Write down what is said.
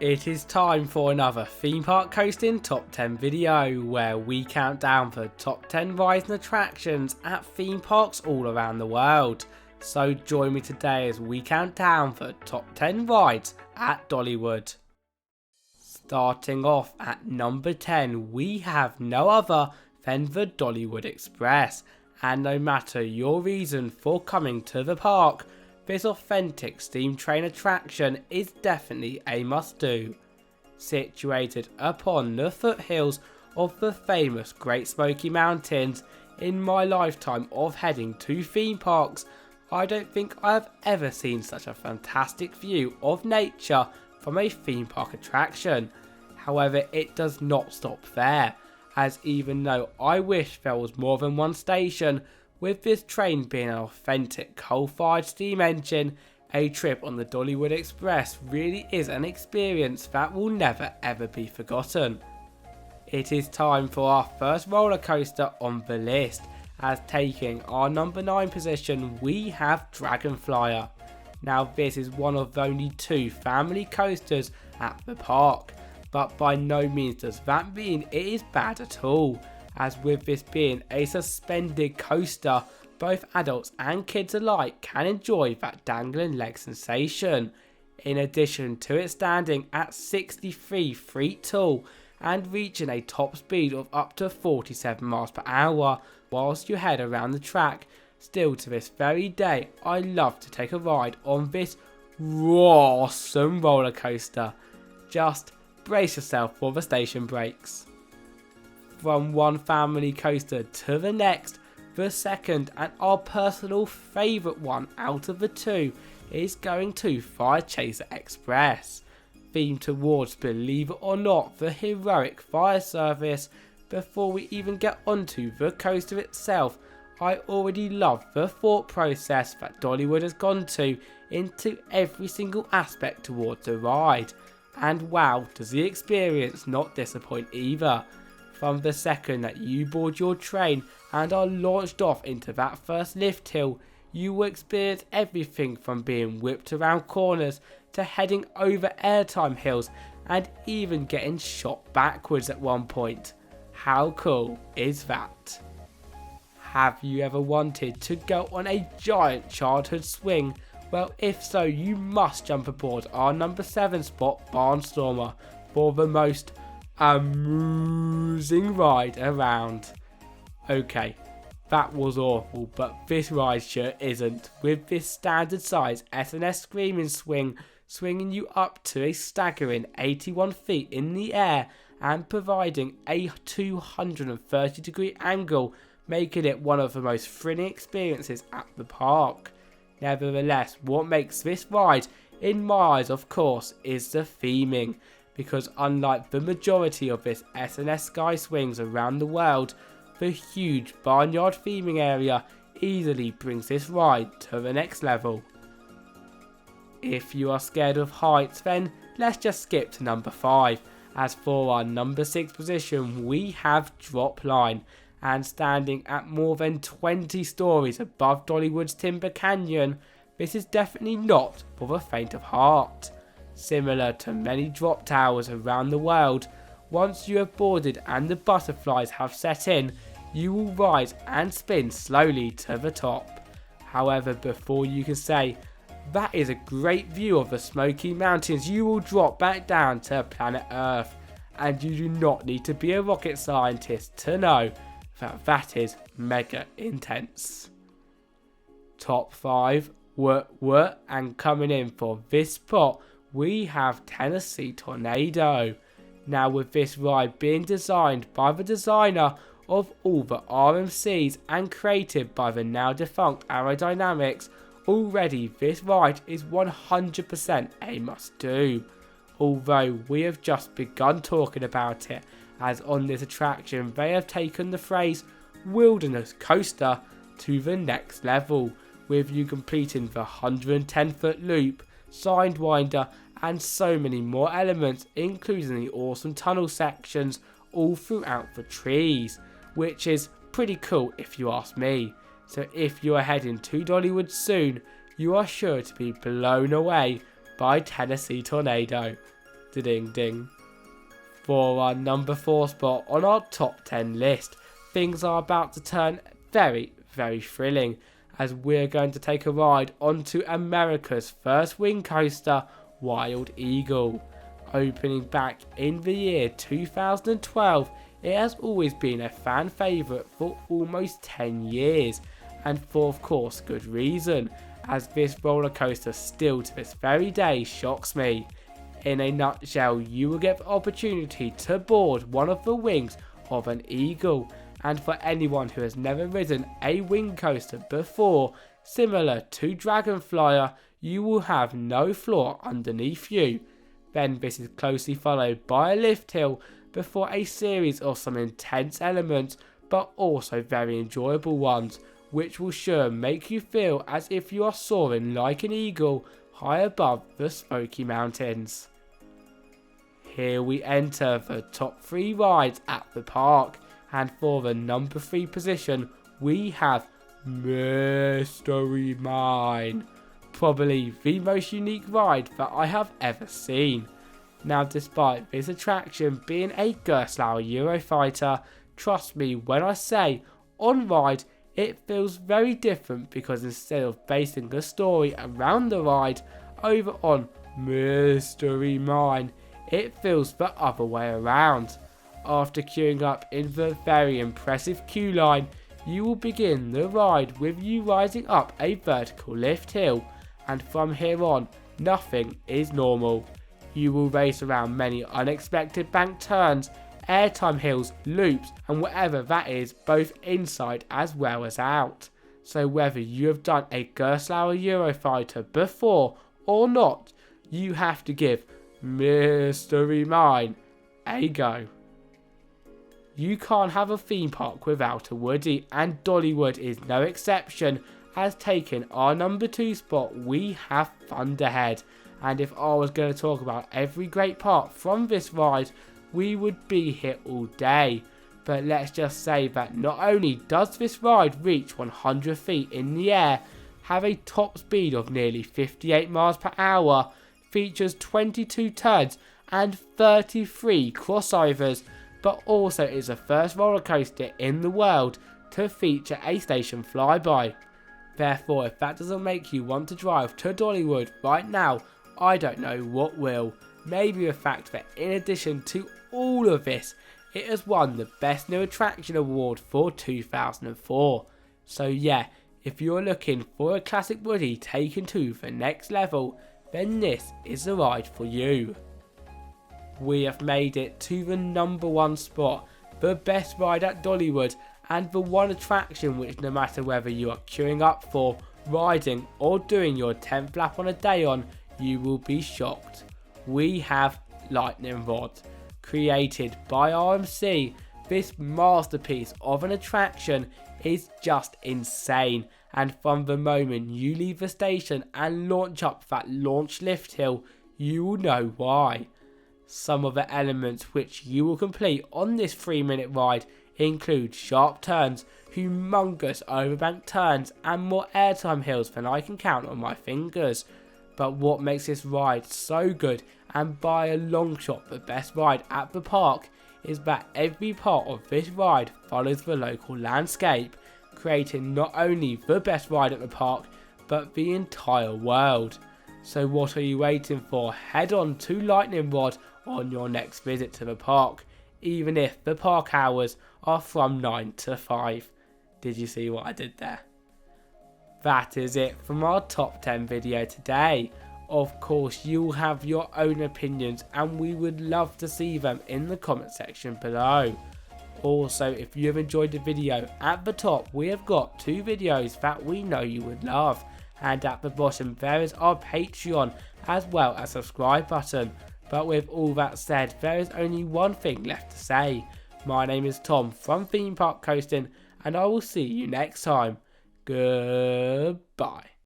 It is time for another theme park coasting top 10 video where we count down the top 10 rides and attractions at theme parks all around the world. So join me today as we count down the top 10 rides at Dollywood. Starting off at number 10, we have no other than the Dollywood Express, and no matter your reason for coming to the park, this authentic steam train attraction is definitely a must-do. Situated upon the foothills of the famous Great Smoky Mountains, in my lifetime of heading to theme parks, I don't think I have ever seen such a fantastic view of nature from a theme park attraction. However, it does not stop there, as even though I wish there was more than one station, with this train being an authentic coal-fired steam engine, a trip on the Dollywood Express really is an experience that will never ever be forgotten. It is time for our first roller coaster on the list, as taking our number 9 position we have Dragon Flier. Now this is one of only 2 family coasters at the park, but by no means does that mean it is bad at all, as with this being a suspended coaster, both adults and kids alike can enjoy that dangling leg sensation, in addition to it standing at 63 feet tall and reaching a top speed of up to 47 miles per hour whilst you head around the track. Still to this very day, I love to take a ride on this awesome roller coaster. Just brace yourself for the station breaks. From one family coaster to the next, the second and our personal favourite one out of the 2 is going to FireChaser Express, themed towards, believe it or not, the heroic fire service. Before we even get onto the coaster itself, I already love the thought process that Dollywood has gone to into every single aspect towards the ride, and wow, does the experience not disappoint either. From the second that you board your train and are launched off into that first lift hill, you will experience everything from being whipped around corners to heading over airtime hills and even getting shot backwards at one point. How cool is that? Have you ever wanted to go on a giant childhood swing? Well, if so, you must jump aboard our number 7 spot, Barnstormer, for the most amusing ride around. Okay, that was awful, but this ride sure isn't, with this standard size S&S screaming swing swinging you up to a staggering 81 feet in the air and providing a 230-degree angle, making it one of the most thrilling experiences at the park. Nevertheless, what makes this ride, in my eyes of course, is the theming, because unlike the majority of this S&S sky swings around the world, the huge barnyard theming area easily brings this ride to the next level. If you are scared of heights, then let's just skip to number 5, as for our number 6 position we have Drop Line, and standing at more than 20 stories above Dollywood's Timber Canyon, this is definitely not for the faint of heart. Similar to many drop towers around the world, once you have boarded and the butterflies have set in, you will rise and spin slowly to the top. However, before you can say, that is a great view of the Smoky Mountains, you will drop back down to planet Earth, and you do not need to be a rocket scientist to know that that is mega intense. Top 5, and coming in for this spot, we have Tennessee Tornado. Now with this ride being designed by the designer of all the RMCs and created by the now defunct Aerodynamics, already this ride is 100% a must do. Although we have just begun talking about it, as on this attraction they have taken the phrase wilderness coaster to the next level, with you completing the 110-foot loop, sidewinder and so many more elements, including the awesome tunnel sections all throughout the trees, which is pretty cool if you ask me. So if you are heading to Dollywood soon, you are sure to be blown away by Tennessee Tornado. Ding ding. For our number 4 spot on our top 10 list, things are about to turn very, very thrilling, as we're going to take a ride onto America's first wing coaster, Wild Eagle. Opening back in the year 2012, it has always been a fan favourite for almost 10 years, and for of course good reason, as this roller coaster still to this very day shocks me. In a nutshell, you will get the opportunity to board one of the wings of an eagle, and for anyone who has never ridden a wing coaster before, similar to Dragon Flyer, you will have no floor underneath you. Then this is closely followed by a lift hill before a series of some intense elements, but also very enjoyable ones, which will sure make you feel as if you are soaring like an eagle high above the Smoky Mountains. Here we enter the top 3 rides at the park, and for the number 3 position we have Mystery Mine, probably the most unique ride that I have ever seen. Now, despite this attraction being a Gerstlauer Eurofighter, trust me when I say, on ride it feels very different, because instead of basing the story around the ride over on Mystery Mine, it feels the other way around. After queuing up in the very impressive queue line, you will begin the ride with you rising up a vertical lift hill, and from here on, nothing is normal. You will race around many unexpected bank turns, airtime hills, loops, and whatever that is, both inside as well as out. So whether you have done a Gerstlauer Eurofighter before or not, you have to give Mystery Mine a go. You can't have a theme park without a Woody, and Dollywood is no exception, as taking our number 2 spot we have Thunderhead. And if I was going to talk about every great part from this ride, we would be here all day. But let's just say that not only does this ride reach 100 feet in the air, have a top speed of nearly 58 miles per hour, features 22 turns and 33 crossovers, but also is the first roller coaster in the world to feature a station flyby. Therefore, if that doesn't make you want to drive to Dollywood right now, I don't know what will. Maybe the fact that in addition to all of this, it has won the Best New Attraction Award for 2004. So yeah, if you're looking for a classic Woody taken to the next level, then this is the ride for you. We have made it to the number 1 spot, the best ride at Dollywood, and the one attraction which, no matter whether you are queuing up for, riding, or doing your 10th lap on a day on, you will be shocked. We have Lightning Rod. Created by RMC, this masterpiece of an attraction is just insane, and from the moment you leave the station and launch up that launch lift hill, you will know why. Some of the elements which you will complete on this 3-minute ride include sharp turns, humongous overbank turns, and more airtime hills than I can count on my fingers. But what makes this ride so good, and by a long shot the best ride at the park, is that every part of this ride follows the local landscape, creating not only the best ride at the park, but the entire world. So what are you waiting for? Head on to Lightning Rod on your next visit to the park, even if the park hours are from 9 to 5. Did you see what I did there? That is it from our top 10 video today. Of course, you'll have your own opinions, and we would love to see them in the comment section below. Also, if you have enjoyed the video, at the top we have got 2 videos that we know you would love, and at the bottom there is our Patreon as well as subscribe button. But with all that said, there is only one thing left to say. My name is Tom from Theme Park Coastin, and I will see you next time. Goodbye.